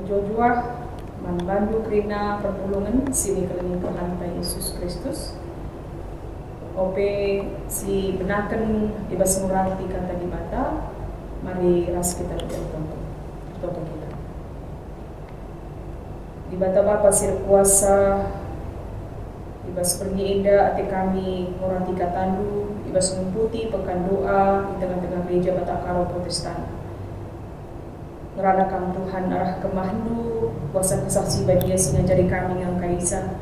Jojua manbandu kerina pertolongan sini kelini Tuhan Yesus Kristus. Ope si benakan ibas ngurati kata di bata, mari ras kita bertonton kita. Di bata Bapa sir kuasa, ibas pergi indah ati kami ngurati katandu, ibas memputi pekan doa di tengah-tengah gereja Bata Karo Protestan. Ngeranakan Tuhan arah kemahandu, kuasa kesaksi bagia singa jari kami yang kaisa.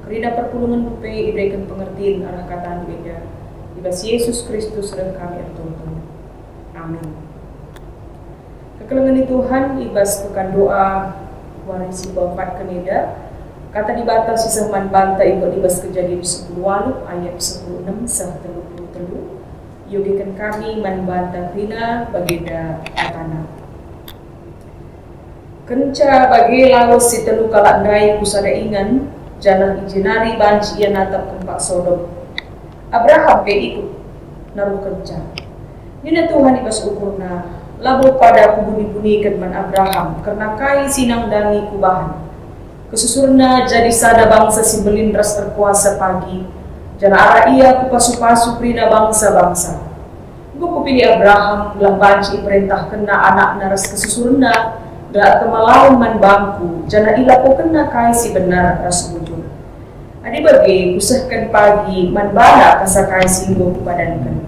Kerina perpulungan dupe iberikan pengertian arah kataan beda. Ibas Yesus Kristus dan kami ertuntun. Amin. Kekelengan Tuhan ibas pekan doa warisi bapak keneda. Kata di batas sisa man banta ikut ibas kejadian 10 walu ayat 16 sah 33. Yogikan kami man banta kerina bageda katana. Kenca bagi lawas si telu kalakdai kusada ingan janah ijinari banci ia natap tempat Sodom. Abraham pe ikut naruh kenca. Nina Tuhan ibas ukurna labo pada kubuni-bunikan man Abraham karena kai sinang dangi kubahan. Kesusurna jadi sada bangsa si belindras terkuasa pagi. Janah arah ia kupasu-pasu prina bangsa-bangsa. Buku pilih Abraham ulang banci perintah kena anak naras kesusurna. Dak kemalawan man bangku, jana ilapo kena kaisi benar ras wujud. Adi bagi kusahkan pagi man bala kasa kaisi nggo kupadankan.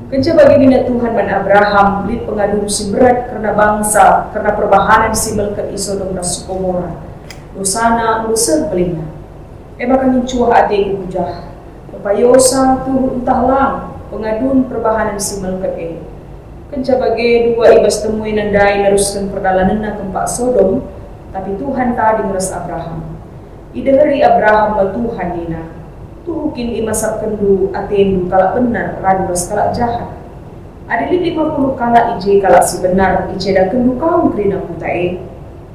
Kenca bagi bina Tuhan man Abraham lid pengadu si berat karena bangsa, karena perbahanan si melket Sodom ras Gomora. Dosana lusel belina. Makan cuah ade hujah. Papayosa tu entah lang pengadun perbahanan si melket Kenca bagi dua ibas temui nandai naruskan perjalanan na tempat Sodom, tapi Tuhan tadi ngeras Abraham. Idehari Abraham ba Tuhan nina, tuhukin imasak kendu atendu kalak benar, raduras kalak jahat. Adili 50 kalak ije kalak si benar, iceda kendu kaum kerina putae.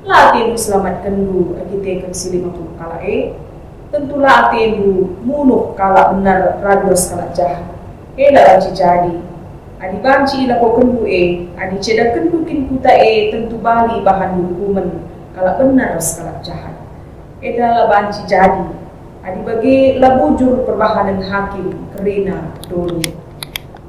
La atendu selamat kendu, akitekan si 50 kalak tentulah atendu munuh kalak benar, raduras kalak jahat. Ela aji jadi. Adi banci ilako kendu adi ceda kendukin kuta tentu bali bahan hukuman kalau benar sekala jahat. Adalah banci jadi. Adi bagi labujur perbahanan hakim kerina doni.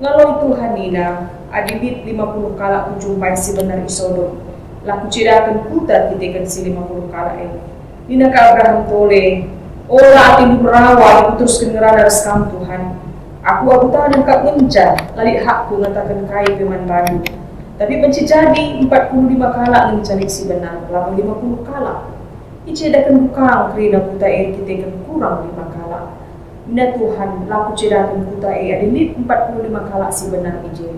Ngalau Tuhan nina adi bit 50 kala kujumpai si benar Sodom. Laku cedakan kuta titekan si 50 kala Nina ka Abraham tole. Ola ati merawa teruskan ngerana reskam Tuhan. Aku tahu dan kak ngenca, lalik hakku ngatakan kai peman badu. Tapi benci jadi 45 kala ngencalik si benar, 50 kala. Icedakan bukang kerina kuta kita kan kurang 5 kala. Bina Tuhan, laku cedakan kuta ada nit 45 kala si benar ije.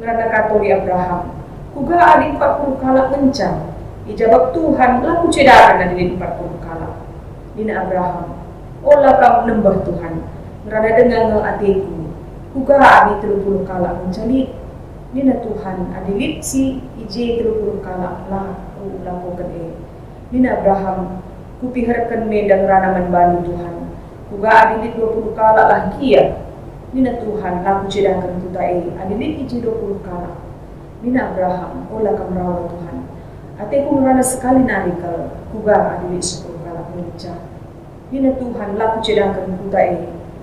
Ngerana katori Abraham, kuga ada 40 kala ngenca. Ijabak Tuhan, laku cedakan ada nit 40 kala. Bina Abraham, olah kamu nembah Tuhan. Ngerada dengan atiku, kuga adi 30 kala mencari. Nina Tuhan adilit si ije 30 kala lah lakukan Nina Abraham kupiharkan medang ranaman bani Tuhan. Kuga adilit 20 kala lah kia. Nina Tuhan laku cedakan kuta adilit ije 20 kala. Nina Abraham olah kamrawa Tuhan. Atiku ngerana sekali narikal kuga adilit 10 kala mencari. Nina Tuhan laku cedakan kuta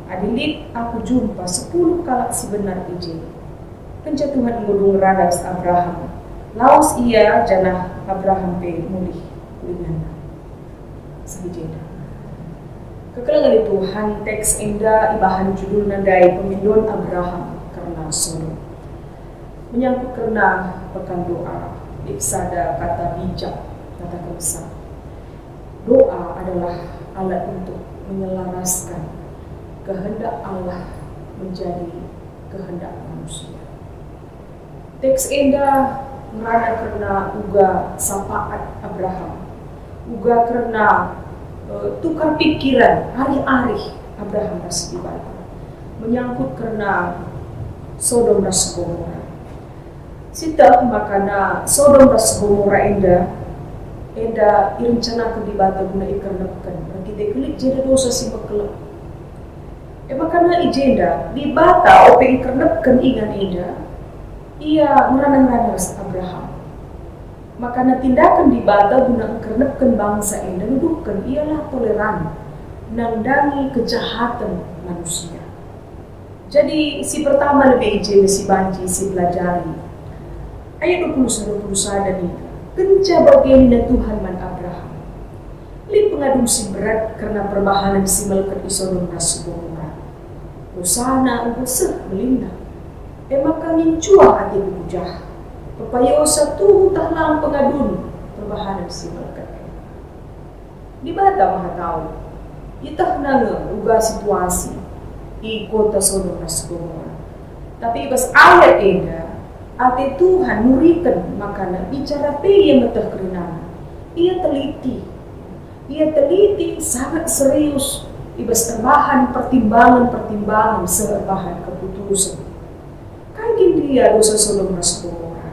Adilit aku jumpa 10 kala si benar ije. Kenca Tuhan ngudung radas Abraham. Laos ia janah Abraham pe mulih kulingan. Sebijeda. Kekelengan Tuhan teks indah ibahan judul nadai pemindon Abraham karena Sodom. Menyangkut karena pekan doa. Iksada kata bijak, kata kesah. Doa adalah alat untuk menyelaraskan kehendak Allah menjadi kehendak manusia. Teks indah ngerana karena uga sapaat Abraham, uga karena tukar pikiran hari-hari Abraham ras dibalik, menyangkut karena Sodom ras Gomora. Sita makana Sodom ras Gomora indah irencana kedibata guna ikarnapkan, kita kelik jadi dosa si bekelak. Makana ijenda di bata ope ikarnapkan ingan ida ia meranang-ranang Abraham. Maka na tindakan di bata guna engkernepkan bangsa enda nuduhkan ialah toleran nangdangi kejahatan manusia. Jadi si pertama lebih ije si banci si pelajari. Ayat 20-21 dan ini. Kenca bagian Tuhan man Abraham. Li pengadung si berat karena perbahanan si Melkat Isodom na Gomora. Dosana ang besar melinda. Maka ngincuang ati bujah. Papayo sa tuho tahlang pengadun perbahanan si Melkat. Di bata maha tahu. Itah nanga uga situasi i kota Sodom na Gomora. Tapi ibas ayat eda ate Tuhan nurikan makana bicara pe yang metah kerenana. Ia teliti sangat serius ibas terbahan pertimbangan serbahan keputusan. Kayak dia dosa Sodom na Gomora.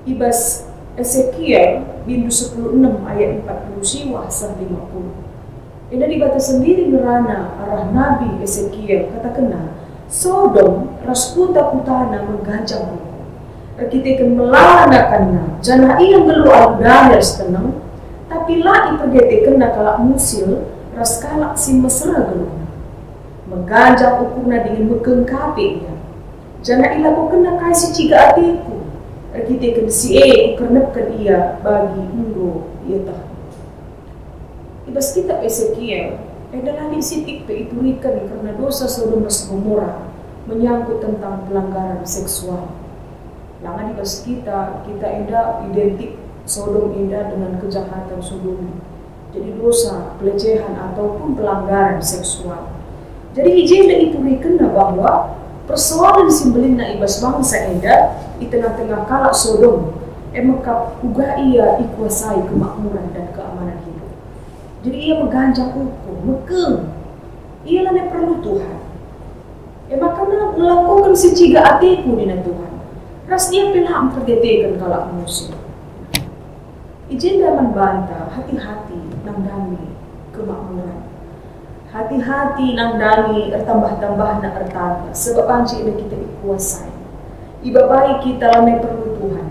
Ibas Ezekiel bindu 16 ayat 40 siwah sampai 50. Ina dibata sendiri ngerana arah Nabi Ezekiel kata kena Sodom rasputa putana menggancang hukum. Rekitekan melanakanna jana ia gelu aludahir tenang tapi la ipergetekan nakalak musil raskalak si mesra geluna. Menggancang ukurna dengan mekeng kapenya. Jana ila ko kena kai si ciga atiku. Rekitekan si ukernepkan ia bagi undo ia tah. Ibas kitab Ezekiel adalah disitik peiturikan karena dosa Sodom dan Gomora menyangkut tentang pelanggaran seksual. Langan ibas kita indah identik Sodom indah dengan kejahatan Sodom. Jadi dosa, pelecehan ataupun pelanggaran seksual. Jadi ijenda iturikan bahwa persoalan simbolin na ibas bangsa indah di tengah-tengah kalak Sodom maka uga ia ikuasai kemakmuran dan keamanan hidup. Jadi ia mengganjang hukum, mekeng. Ia lah perlu Tuhan. Maka melakukan si ciga atiku dengan Tuhan. Rasnya pila mempergetekan kalak musim. Ijenda membantah, hati-hati nangdangi kemakmuran. Hati-hati nangdangi tambah-tambah na ertanda. Sebab panci ini kita ikuasai. Iba baik kita lah perlu Tuhan.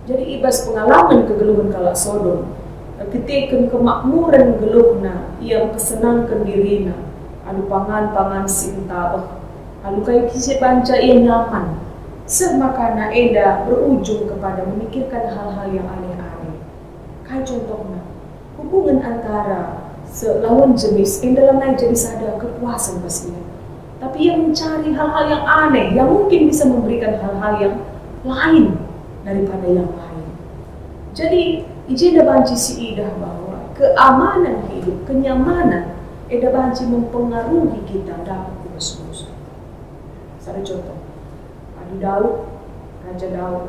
Jadi ibas pengalaman kegeluhan kalak Sodom. Ketekan kemakmuran geluhna ia kesenangkan dirina alu pangan sinta alu kayak kisi panca ia nyaman semakana eda berujung kepada memikirkan hal-hal yang aneh-aneh. Kayak contohnya hubungan antara selawan jenis yang dalam naik jadi sadar kepuasan pastinya, tapi yang mencari hal-hal yang aneh yang mungkin bisa memberikan hal-hal yang lain daripada yang lain. Jadi ijenda banci si idah bahwa keamanan hidup, kenyamanan eda banci mempengaruhi kita dapat dosa-dosa. Satu contoh, Raja Daud,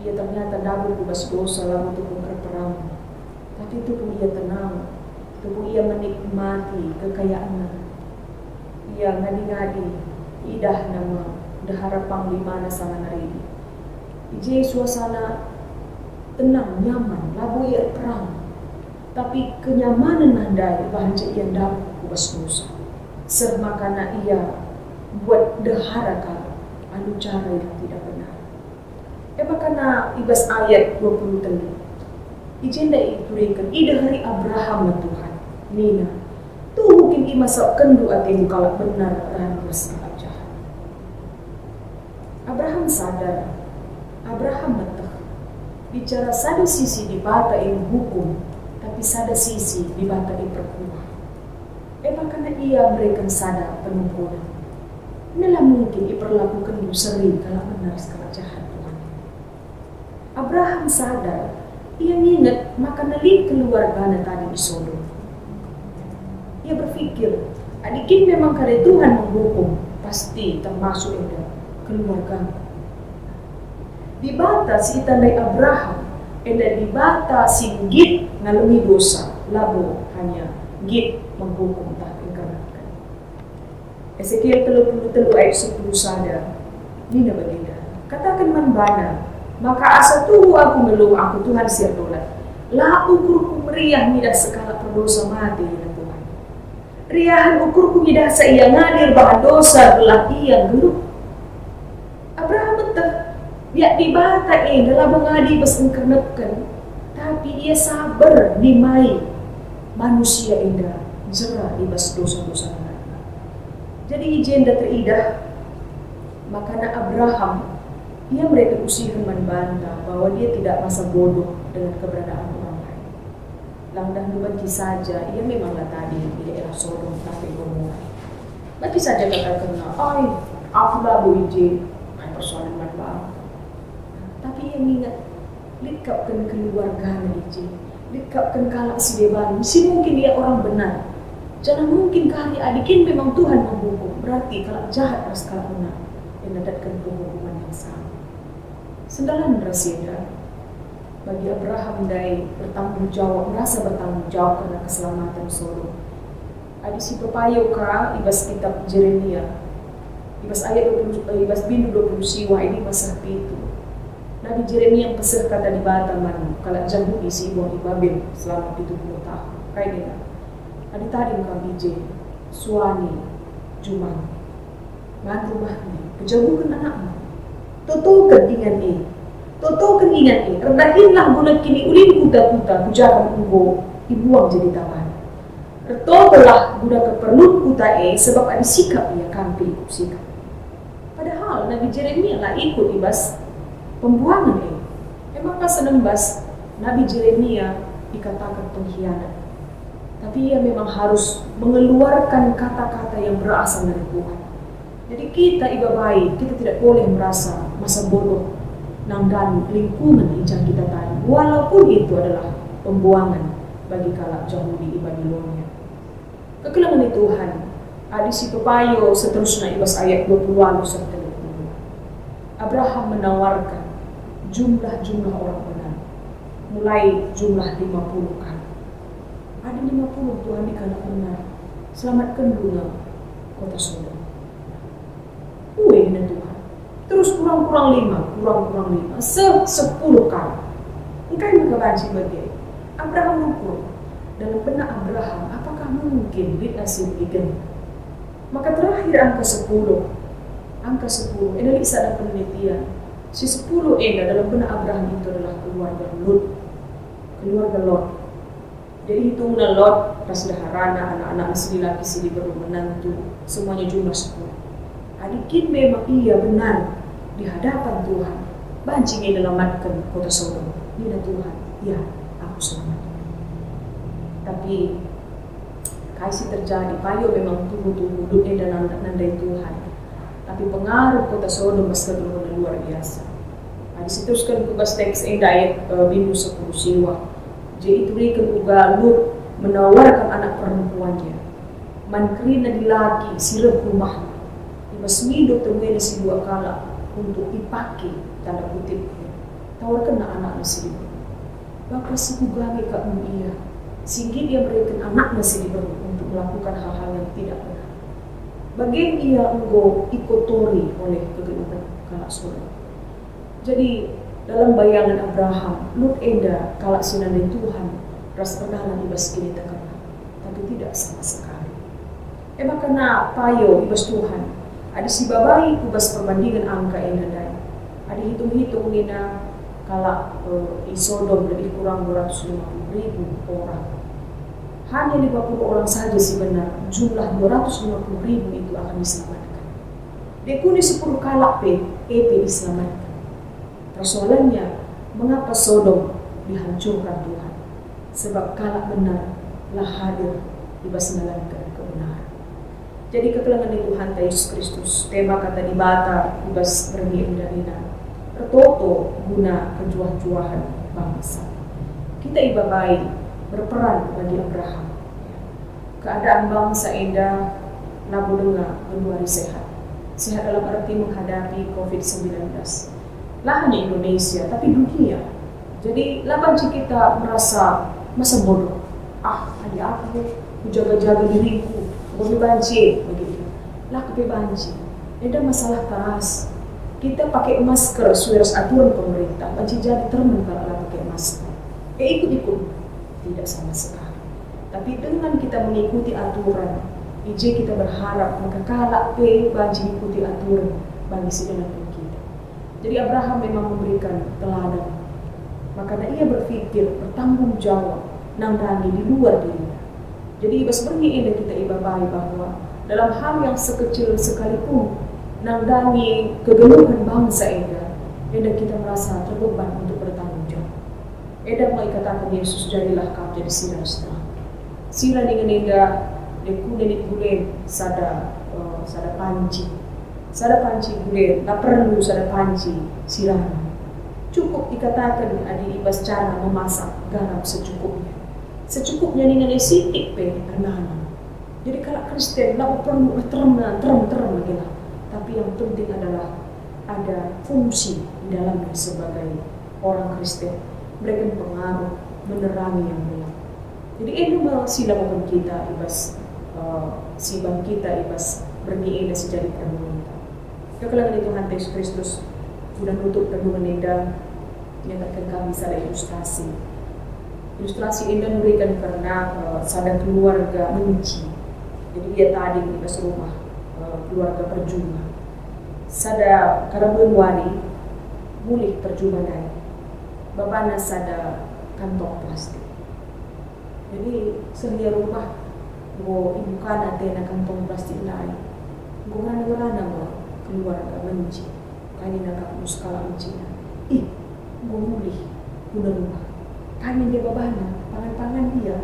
ia ternyata dapat bebas dosa lama itu pun perang, tapi itu pun ia tenang, itu pun ia menikmati kekayaannya. Ia ngadi-ngadi, idah nama dahara panglima sama hari ini. Ije suasana tenang, nyaman, labu ia perang. Tapi kenyamanan nandai bahanca ia dapat kubas dosa. Sermakana ia buat dahara kalau anu cara yang tidak benar. Makana ibas ayat 20 tadi. Ijenda iturikan ida hari Abraham na Tuhan. Nina. Tu mungkin imasak kendu atimu kalau benar dan bersalah jahat. Abraham sadar. Abraham betah. Bicara sada sisi di bata ilmu hukum, tapi sada sisi di bata diperkuah. Karena ia memberikan sada penumpunan. Inilah mungkin diperlakukan sering kalau benar sekala jahat Tuhan. Abraham sadar, ia ingat maka nalik keluarga tadi di Sodom. Ia berpikir, adikin memang karena Tuhan menghukum, pasti termasuk ada keluarga. Di bata si itandai Abraham, di bata si Git ngalami dosa, labo hanya Git menghukum tak ingkarakan. Ezekiel 33 ayat 10 sadar, ini baginda. Katakan manbana, maka asa tuhu aku ngeluh aku Tuhan siap dolat. La ukurku meriah midah sekala perdosa mati ya Tuhan. Riahan ukurku midah seia ngadir bahan dosa belah ia geluh. Abraham betah. Biak di bata dalam mengadi bas engkernekan, tapi ia sabar dimai manusia indah jera ibas dosa-dosa mereka. Jadi ijenda teridah, makanya Abraham ia mereka usikan membantah bahwa dia tidak masa bodoh dengan keberadaan orang lain. Langdah dibenci saja, ia memanglah tadi di daerah Sodom tapi Gomora. Bagi saja katakan, aku lah bu ije, persoalan manfaat. Tapi ia ingat, likapkan keluarga ije, likapkan kalak si deban, mesti mungkin dia orang benar. Jangan mungkin kali adikin memang Tuhan menghukum, berarti kalau jahat harus kalau benar, yang mendatangkan penghukuman yang sama. Sendalan rasida bagi Abraham dai bertanggung jawab, merasa bertanggung jawab karena keselamatan Sodom. Adi si pepayo ka ibas kitab Jeremia, ibas ayat 20, ibas bindu 20 siwa ini masa itu. Nabi Jeremia yang pesah kata di Bataman, kalau Yahudi si ibu di Babel selama 70 tahun. Kayak dia. Adi tadi muka bije, suami, jumang, mantu mahni, kejabukan anakmu. Totokan ingat totokan ingat rendahinlah guna kini ulin kuda-kuda, kujakan unggo, dibuang jadi taman. Retotolah guna keperluan kuta sebab ada sikap ia kampi sikap. Padahal Nabi Jeremia lah ikut ibas pembuangan Emang pas senembas Nabi Jeremia dikatakan pengkhianat. Tapi ia memang harus mengeluarkan kata-kata yang berasal dari Tuhan. Jadi kita iba baik, kita tidak boleh merasa masa bodoh nangdan lingkungan yang kita tadi. Walaupun itu adalah pembuangan bagi kalak Yahudi di Babilonia. Kekelangan di Tuhan, adi si pepayo seterusnya ibas ayat 20 serta 22. Abraham menawarkan jumlah orang benar, mulai jumlah 50 kan. Ada 50 Tuhan dikala benar, selamatkan dunia kota Sodom. Dengan Tuhan. Terus kurang 5, 10 kali. Engkau yang kebanci bagi Abraham ukur dalam benak Abraham, apakah mungkin hasil bikin? Maka terakhir angka 10. Ini bisa ada penelitian. Si 10 dalam benak Abraham itu adalah keluarga Lot. Jadi hitunglah Lot, Rasdaharana, anak-anak si laki si baru menantu, semuanya jumlah 10. Adikin memang ia benar di hadapan Tuhan. Bancing menyelamatkan kota Sodom. Ini Tuhan, ya aku selamatkan. Tapi kasih terjadi, payo memang tunggu dan nandai Tuhan. Tapi pengaruh kota Sodom masih luar biasa. Di situ kan kubas teks ayat bindu 10 siwa. Jadi itu berikan uga Lut menawarkan anak perempuannya. Mankrina di laki sirep rumah. Masmido temuin si 2 kala untuk dipakai tanda kutip. Tawarkan anak nasi diberi. Bapak si kugangi kak iya. Sehingga dia berikan anak nasi diberi untuk melakukan hal-hal yang tidak benar. Bagian ia enggo ikotori oleh kegeluhan kala Sodom. Jadi dalam bayangan Abraham, Lut enda kala sinandai Tuhan ras perdalan ibas kini terkena, tapi tidak sama sekali. Kena payo ibas Tuhan. Ada si babai kubas perbandingan angka yang nadai. Ada hitung-hitung ina kala di Sodom lebih kurang 250.000 orang. Hanya 50 orang saja sih benar. Jumlah 250.000 itu akan diselamatkan. Dekuni 10 kala EP diselamatkan. Persoalannya, mengapa Sodom dihancurkan Tuhan? Sebab kala benar lah hadir ibas menalankan kebenaran. Jadi kekelangan di Tuhan Yesus Kristus, tema kata di bata, ibas pergi indah-indah, tertoto guna kejuah-juahan bangsa. Kita iba baik, berperan bagi Abraham. Keadaan bangsa indah, nabu dengar, menuari sehat. Sehat dalam arti menghadapi COVID-19. Lah hanya Indonesia, tapi dunia. Jadi, laban kita merasa masa bodoh. Adik aku jaga-jaga diriku. Boleh banci begitu. Lah kebanci. Ada masalah keras. Kita pakai masker sesuai aturan pemerintah. Banci jadi termen kalau pakai masker. Ikut-ikut. Tidak sama sekali. Tapi dengan kita mengikuti aturan, kita berharap maka kalak banci ikuti aturan bagi si dalam kita. Jadi Abraham memang memberikan teladan. Makanya ia berpikir bertanggung jawab nang dani di luar dirinya. Jadi ibas pergi ini kita ibabai bahwa dalam hal yang sekecil sekalipun nang dani kegeluhan bangsa eda kita merasa terbeban untuk bertanggung jawab. Eda mau ikatakan Yesus jadilah kau jadi sila setelah. Sila dengan eda deku nenek gulen sada panci. Sada panci gulen, tak perlu sada panci sirana. Cukup dikatakan adi ibas cara memasak garam secukupnya. Secukupnya dengan sitik pe pernah. Jadi kalau Kristen nak perlu terem lagi lah. Tapi yang penting adalah ada fungsi di dalamnya sebagai orang Kristen. Mereka pengaruh menerangi yang gelap. Jadi ini silakan kita ibas sibang kita ibas berniaga sejadi perenungan. Kekalangan Tuhan Yesus Kristus sudah nutup renungan Enda menyatakan kami sada ilustrasi. Ilustrasi Enda memberikan karena sada keluarga menci. Jadi dia tadi di rumah keluarga perjuma. Sada karabuan wari mulih perjuma naik. Babana sada kantong plastik. Jadi sedia rumah go ibu kana tena kantong plastik naik. Go ngana mo keluarga menci. Kani nak muskala menci. Go mulih guna rumah. Kami dia babana, pangan-pangan dia.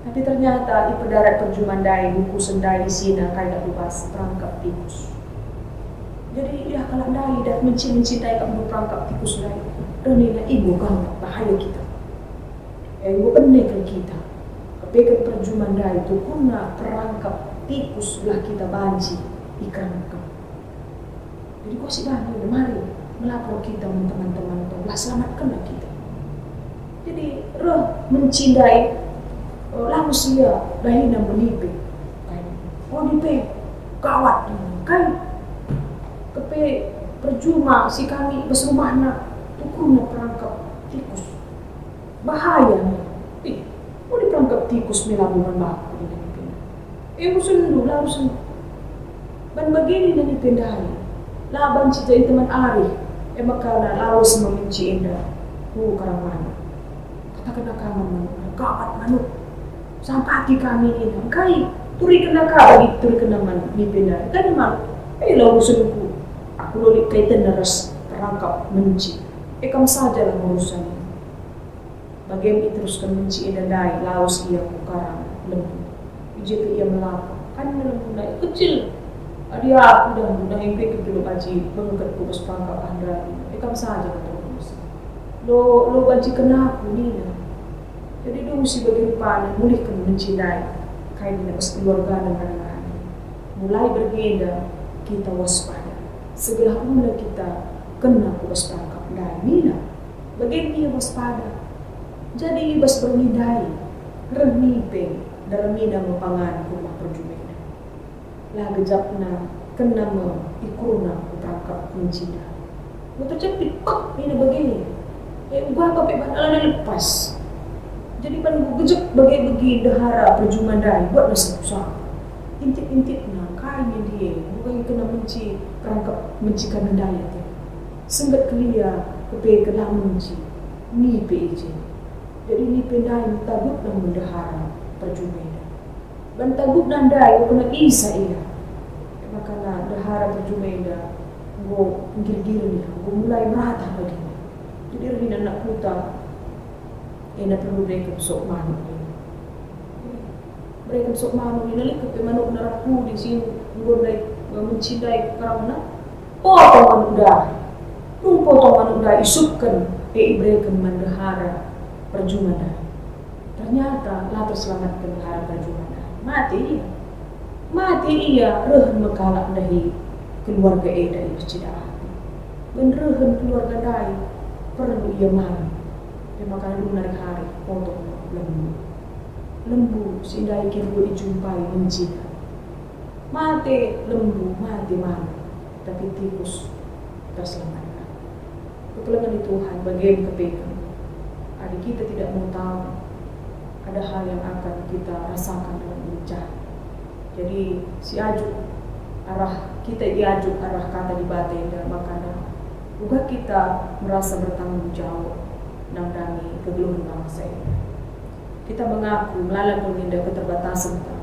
Tapi ternyata di pedarat perjumandai, buku sendai di sini kayak bebas perangkap tikus. Jadi ya kalau dai dah mencintai kamu perangkap tikus dai, dan ini ibu kamu bahaya kita. Ibu ke kita. Kepekan perjumandai itu kuna perangkap tikus belah kita banci ikan kamu. Jadi kau si bani mari melapor kita teman-teman belah selamatkanlah kita. Jadi roh mencintai manusia dahina menipe. Oh nipe kawat kan kepe percuma si kami berserumahna tukurna perangkap tikus. Bahaya nih. Mau diperangkap tikus melabungan baku di pindah. Usun dulu langsung. Ban begini dan dipindahi. Laban si jadi teman Ari. Makana laos membenci indah. Karang mana. Kata-kata kamu kawat manuk. Sampai kami ini. Kai turi kena kawat turi kena manuk dipindah. Kan manuk. Lausunku. Aku lolik kaitan naras perangkap menci. Kamu saja lah urusan. Bagaimana teruskan menci dan dai laos ia karang lembu. Jika ia melapor, kan lembu naik kecil. Dia aku dah impi ke dulu baji mengangkat kubus perangkap anda. Kamu saja lah terus. Lo baji kena aku ni. Jadi dulu si bagaimana mulihkan mencintai kain pas keluarga dan anak-anak. Mulai berbeda kita waspada. Segala mula kita kena kubus perangkap dan nina. Bagaimana dia waspada? Jadi ibas bernidai, renipe dalam nida mempangan rumah perjumena. Lah gejapna kena ikurna perangkap mencida. Betul cepit pak ini begini. Ubah apa banalan lepas. Jadi pan gejek bagi dahara perjumandai buat nasi susah. Intip na kainnya dia bukan kena menci perangkap mencikan daya tu. Senggat kelia kepe kena menci nipe ije. Jadi ni pendai tabuk dan bendahara perjumena. Dan tabuk dan dai kena isa ia. Makana dahara perjumena go gil-gil ni, go mulai merata lagi. Jadi rin anak puta ena perlu mereka sok manuk ni. Mereka sok manuk ni nalik ke manuk naraku di sini go dai mencintai karena potong manuk dah. Potong manuk dah isupkan mereka mendahara perjumana. Ternyata lah terselamatkan hari perjumana. Mati ia rehen mekalak dari keluarga Eda itu tidak hati. Dan rehen keluarga dai perlu ia malu. Dia makan dulu narik hari potong lembu sindai kira dijumpai mencina. Mati lembu mati malu. Tapi tikus terselamatkan. Kepelangan Tuhan bagian kepekan. Adik kita tidak mau tahu ada hal yang akan kita rasakan dalam bencana. Jadi si ajuk arah kita diajuk arah kata di batin dan makana Uga kita merasa bertanggung jawab nandani kegeluhan bangsa ini. Kita mengaku melalui ninda keterbatasan kita.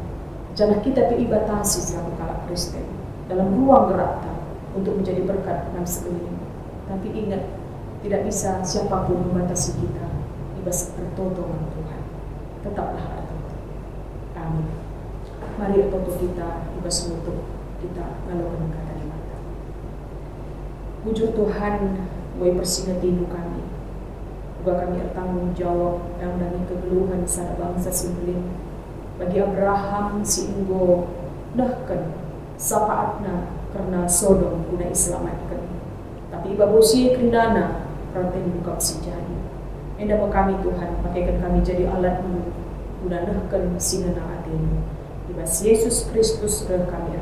Jangan kita dibatasi selaku kalak Kristen dalam ruang gerak untuk menjadi berkat dalam sekeliling. Tapi ingat, tidak bisa siapapun membatasi kita di bawah pertolongan Tuhan. Tetaplah ada. Amin. Mari foto kita di bawah lutut kita melakukan kata di mata. Puji Tuhan, woi persingat tindu kami. Juga kami bertanggung jawab dan dari kegeluhan sana bangsa Simlin. Bagi Abraham si Inggo dahkan sapaatna karena Sodom guna iselamatkan. Tapi iba bosi kendana perhatian buka sejadi. Enda kami Tuhan, pakaikan kami jadi alat guna dahkan sinana adil. Ibas Yesus Kristus kami